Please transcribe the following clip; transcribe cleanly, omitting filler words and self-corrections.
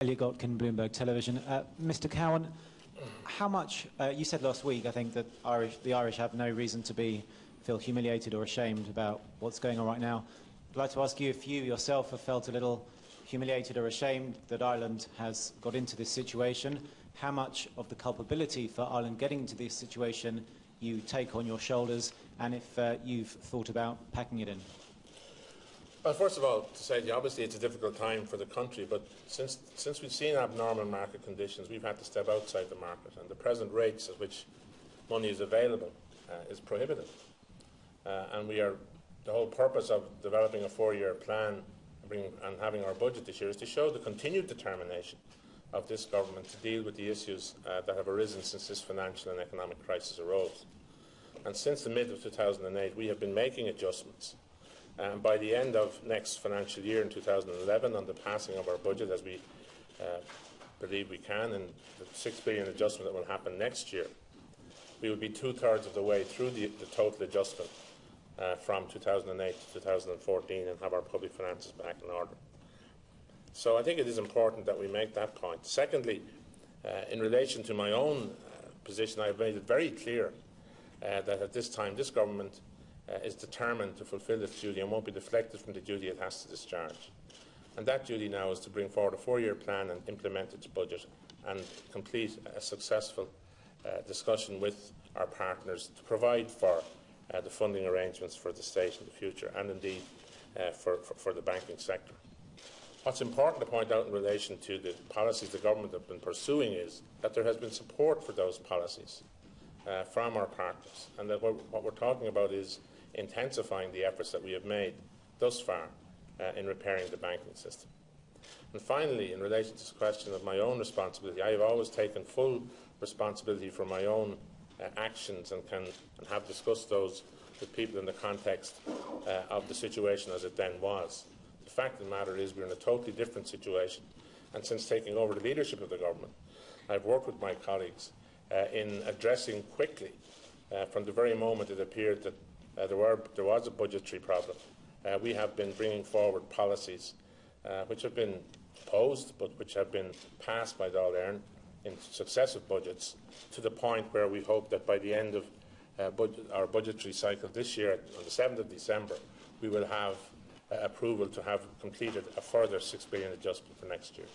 Elliot Gotkin, Bloomberg Television. Mr. Cowen, how much, you said last week, I think, that the Irish have no reason to feel humiliated or ashamed about what's going on right now. I'd like to ask you if you yourself have felt a little humiliated or ashamed that Ireland has got into this situation, how much of the culpability for Ireland getting into this situation you take on your shoulders, and if you've thought about packing it in. Well, first of all, to say obviously it's a difficult time for the country, but since we've seen abnormal market conditions, we've had to step outside the market, and the present rates at which money is available is prohibitive. And the whole purpose of developing a 4-year plan and having our budget this year is to show the continued determination of this government to deal with the issues that have arisen since this financial and economic crisis arose. And since the mid of 2008, we have been making adjustments. By the end of next financial year in 2011, on the passing of our budget, as we believe we can, and the £6 billion adjustment that will happen next year, we will be 2/3 of the way through the total adjustment from 2008 to 2014 and have our public finances back in order. So I think it is important that we make that point. Secondly, in relation to my own position, I have made it very clear that at this time this government is determined to fulfil its duty and won't be deflected from the duty it has to discharge. And that duty now is to bring forward a 4-year plan and implement its budget and complete a successful discussion with our partners to provide for the funding arrangements for the state in the future and indeed for the banking sector. What's important to point out in relation to the policies the government have been pursuing is that there has been support for those policies from our partners, and that what we're talking about is intensifying the efforts that we have made thus far in repairing the banking system. And finally, in relation to the question of my own responsibility, I have always taken full responsibility for my own actions and have discussed those with people in the context of the situation as it then was. The fact of the matter is we're in a totally different situation, and since taking over the leadership of the government, I've worked with my colleagues in addressing quickly, from the very moment it appeared that there was a budgetary problem. We have been bringing forward policies which have been proposed but which have been passed by Dáil Éireann in successive budgets, to the point where we hope that by the end of our budgetary cycle this year, on the 7th of December, we will have approval to have completed a further £6 billion adjustment for next year.